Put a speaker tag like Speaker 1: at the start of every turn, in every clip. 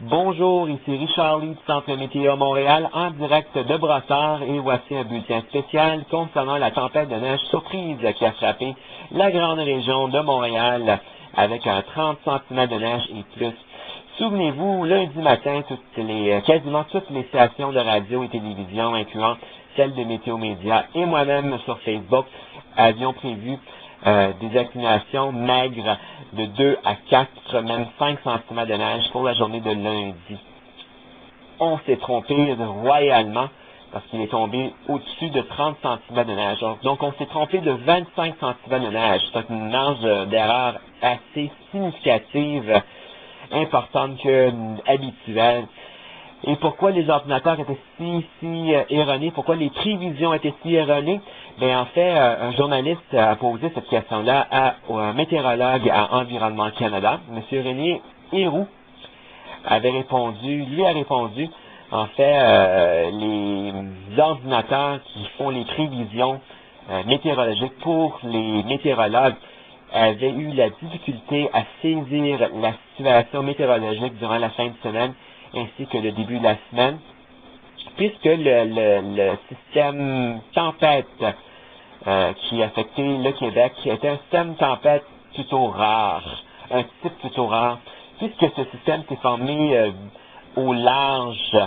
Speaker 1: Bonjour, ici Richard Lee du Centre Météo Montréal en direct de Brossard et voici un bulletin spécial concernant la tempête de neige surprise qui a frappé la grande région de Montréal avec un 30 cm de neige et plus. Souvenez-vous, lundi matin, quasiment toutes les stations de radio et télévision, incluant celles de Météo Média et moi-même sur Facebook, avions prévu des accumulations maigres de 2 à 4, même 5 cm de neige pour la journée de lundi. On s'est trompé royalement parce qu'il est tombé au-dessus de 30 cm de neige. Donc, on s'est trompé de 25 cm de neige. C'est une marge d'erreur assez significative, importante que habituelle. Et pourquoi les ordinateurs étaient si erronés? Pourquoi les prévisions étaient si erronées? Bien, en fait, un journaliste a posé cette question-là à un météorologue à Environnement Canada, M. René Héroux, lui a répondu, en fait, les ordinateurs qui font les prévisions météorologiques pour les météorologues avaient eu la difficulté à saisir la situation météorologique durant la fin de semaine ainsi que le début de la semaine, puisque le système tempête qui affectait le Québec était un système tempête plutôt rare, un type plutôt rare, puisque ce système s'est formé au large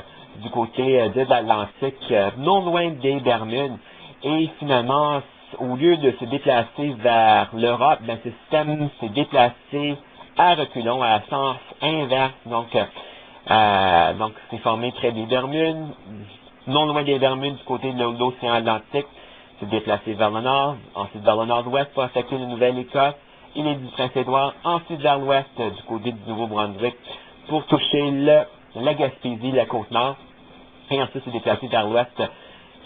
Speaker 1: du côté de l'Atlantique, non loin des Bermudes, et finalement, au lieu de se déplacer vers l'Europe, ce système s'est déplacé à reculons, à sens inverse, donc c'est formé près des Bermudes, non loin des Bermudes, du côté de l'océan Atlantique, s'est déplacé vers le nord, ensuite vers le nord-ouest pour affecter la Nouvelle-Écosse et l'île du Prince-Édouard, ensuite vers l'ouest du côté du Nouveau-Brunswick pour toucher la Gaspésie, la Côte-Nord, et ensuite s'est déplacé vers l'ouest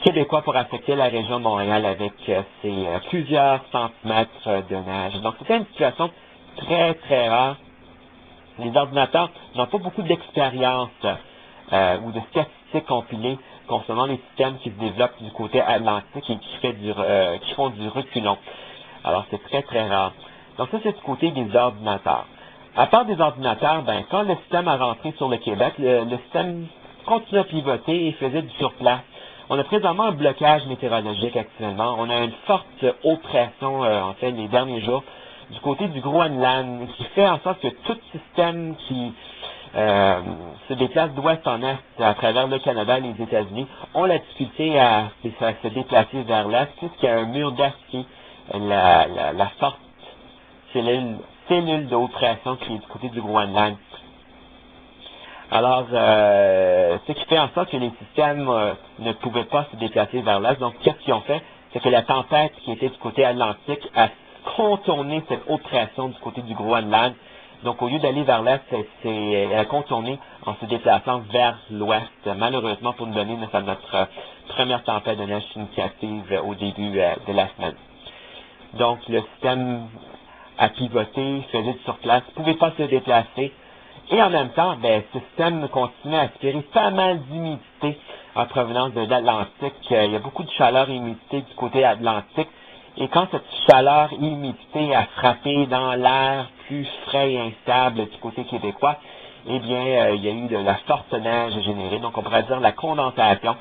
Speaker 1: québécois pour affecter la région de Montréal avec ses plusieurs centimètres de neige. Donc c'était une situation très rare. Les ordinateurs n'ont pas beaucoup d'expérience ou de statistiques compilées concernant les systèmes qui se développent du côté atlantique et qui font du reculon. Alors, c'est très rare. Donc, ça, c'est du côté des ordinateurs. À part des ordinateurs, quand le système a rentré sur le Québec, le système continue à pivoter et faisait du surplace. On a présentement un blocage météorologique actuellement. On a une forte haute pression, en fait, les derniers jours, du côté du Groenland, qui fait en sorte que tout système qui se déplace d'ouest en est à travers le Canada et les États-Unis ont la difficulté à se déplacer vers l'est, puisqu'il y a un mur d'acier, la forte cellule de haute pression qui est du côté du Groenland. Alors, ce qui fait en sorte que les systèmes ne pouvaient pas se déplacer vers l'est. Donc, qu'est-ce qu'ils ont fait? C'est que la tempête qui était du côté atlantique a contourné cette haute pression du côté du Groenland. Donc, au lieu d'aller vers l'est, elle a contourné en se déplaçant vers l'ouest, malheureusement pour nous donner notre première tempête de neige significative au début de la semaine. Donc, le système a pivoté, faisait du surplace, ne pouvait pas se déplacer. Et en même temps, ce système continue à aspirer pas mal d'humidité en provenance de l'Atlantique. Il y a beaucoup de chaleur et humidité du côté atlantique. Et quand cette chaleur et humidité a frappé dans l'air plus frais et instable du côté québécois, eh bien, il y a eu de la forte neige générée. Donc, on pourrait dire la condensation.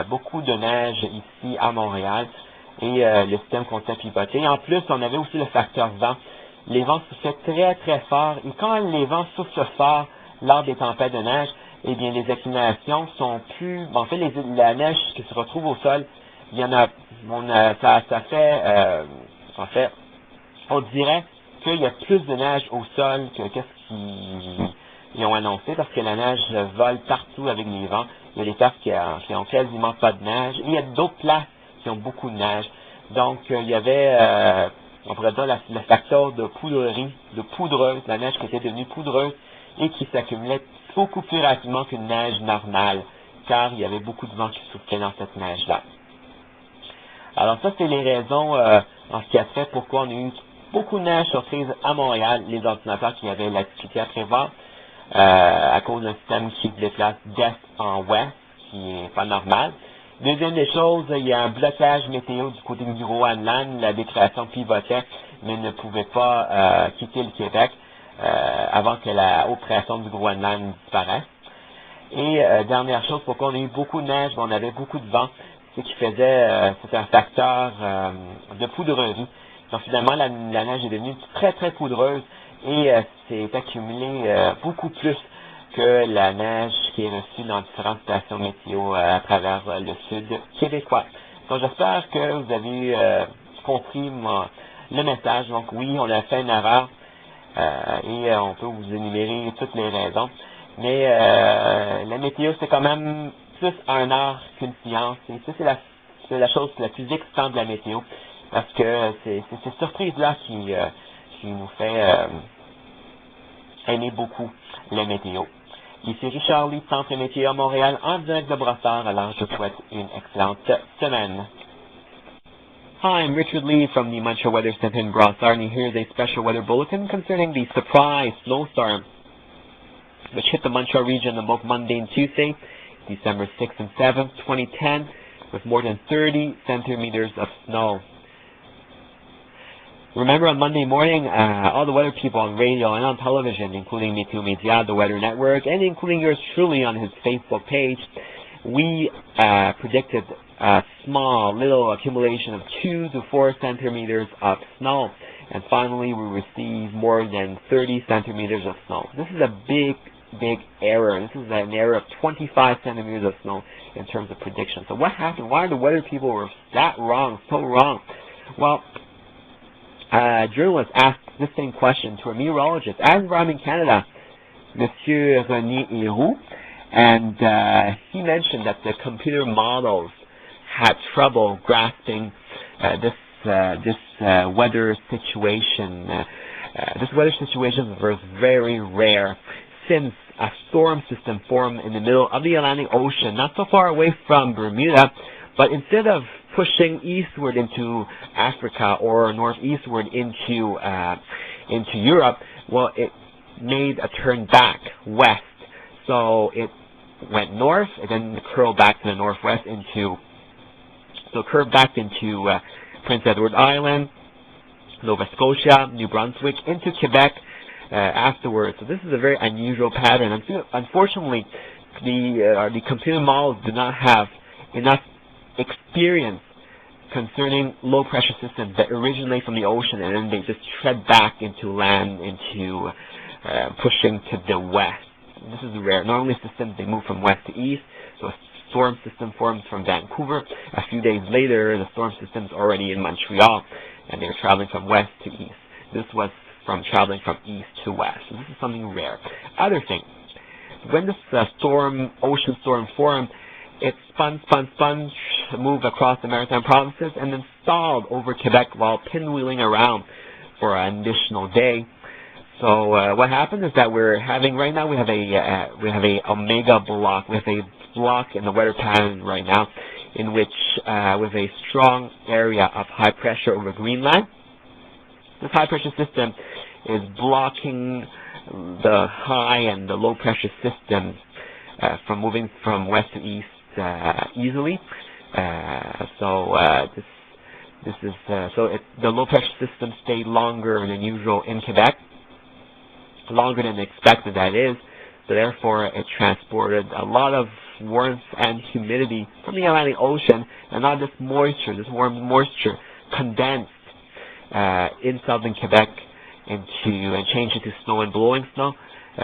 Speaker 1: Beaucoup de neige ici à Montréal. Et le système continue à pivoter. En plus, on avait aussi le facteur vent. Les vents soufflaient très fort. Et quand les vents soufflent fort lors des tempêtes de neige, eh bien, les accumulations sont plus... en fait, la neige qui se retrouve au sol, il y en a... en fait, on dirait qu'il y a plus de neige au sol que qu'est-ce qu'ils ont annoncé, parce que la neige vole partout avec les vents. Il y a des places qui ont quasiment pas de neige. Et il y a d'autres places qui ont beaucoup de neige. Donc, il y avait... on pourrait dire le facteur de poudrerie, de poudreuse, la neige qui était devenue poudreuse et qui s'accumulait beaucoup plus rapidement qu'une neige normale, car il y avait beaucoup de vent qui soufflait dans cette neige-là. Alors ça, c'est les raisons en ce qui a trait pourquoi on a eu beaucoup de neige surprise à Montréal, les ordinateurs qui avaient la difficulté à prévoir, à cause d'un système qui se déplace d'est en ouest, qui n'est pas normal. Deuxième des choses, il y a un blocage météo du côté du Groenland. La dépression pivotait, mais ne pouvait pas quitter le Québec. avant que la haute pression du Groenland disparaisse. Et dernière chose, pourquoi on a eu beaucoup de neige, on avait beaucoup de vent, c'est qu'il faisait, c'était un facteur de poudrerie. Donc finalement, la neige est devenue très très poudreuse et s'est accumulée beaucoup plus que la neige qui est reçue dans différentes stations météo à travers le sud québécois. Donc j'espère que vous avez compris le message. Donc oui, on a fait une erreur et on peut vous énumérer toutes les raisons. Mais la météo, c'est quand même plus un art qu'une science. Et ça, c'est la chose la plus excitante de la météo. Parce que c'est ces surprises-là qui nous fait aimer beaucoup la météo. Ici Richard Lee, Centre Météo à Montréal, en direct de Brossard. Alors, je vous souhaite une excellente semaine. Hi, I'm Richard Lee from the Montreal Weather Center in Brossard, and here's a special weather bulletin concerning the surprise snowstorm which hit the Montreal region on both Monday and Tuesday, December 6th and 7th, 2010, with more than 30 centimeters of snow. Remember, on Monday morning, all the weather people on radio and on television, including Meteo Media, the Weather Network, and including yours truly on his Facebook page, we predicted a small, little accumulation of 2 to 4 centimeters of snow. And finally, we received more than 30 centimeters of snow. This is a big error. This is an error of 25 centimeters of snow in terms of prediction. So what happened? Why the weather people were that wrong, so wrong? Well, a journalist asked the same question to a meteorologist at Environment Canada, Monsieur René Héroux, and he mentioned that the computer models had trouble grasping this weather situation. This weather situation was very rare, since a storm system formed in the middle of the Atlantic Ocean, not so far away from Bermuda, but instead of pushing eastward into Africa or northeastward into Europe, well, it made a turn back west. So it went north, and then curled back to the northwest curved back into Prince Edward Island, Nova Scotia, New Brunswick, into Quebec afterwards. So this is a very unusual pattern. Unfortunately, the computer models do not have enough experience concerning low pressure systems that originate from the ocean and then they just tread back into land, into pushing to the west. This is rare. Normally systems, they move from west to east. So a storm system forms from Vancouver. A few days later, the storm system's already in Montreal, and they're traveling from west to east. This was from traveling from east to west. So this is something rare. Other thing, when this ocean storm formed, it spun, moved across the maritime provinces, and then stalled over Quebec while pinwheeling around for an additional day. So what happened is that right now we have a omega block. We have a block in the weather pattern right now, in which with a strong area of high pressure over Greenland. This high pressure system is blocking the high and the low pressure systems from moving from west to east easily. The low pressure system stayed longer than usual in Quebec, longer than expected, that is. So therefore, it transported a lot of warmth and humidity from the Atlantic Ocean, and not this warm moisture condensed in southern Quebec and changed into snow and blowing snow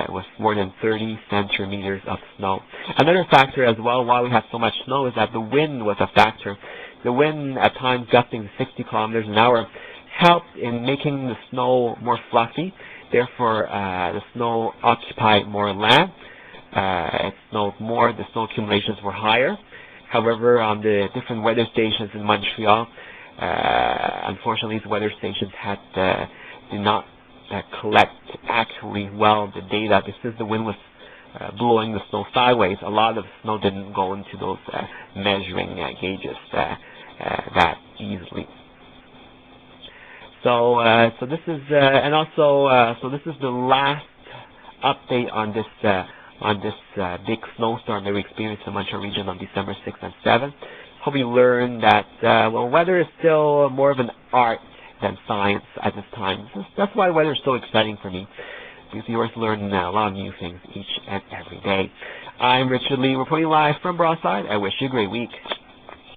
Speaker 1: with more than 30 centimeters of snow. Another factor as well, why we have so much snow, is that the wind was a factor. The wind, at times gusting 60 kilometers an hour, helped in making the snow more fluffy. Therefore, the snow occupied more land. It snowed more. The snow accumulations were higher. However, on the different weather stations in Montreal, unfortunately, these weather stations did not collect actually well the data, because the wind was blowing the snow sideways. A lot of snow didn't go into those measuring gauges that easily. So this is this is the last update on this big snowstorm that we experienced in the Montreal region on December 6th and 7th. Hope you learned that weather is still more of an art than science at this time. That's why weather is so exciting for me. because you're learning a lot of new things each and every day. I'm Richard Lee, reporting live from Broadside. I wish you a great week.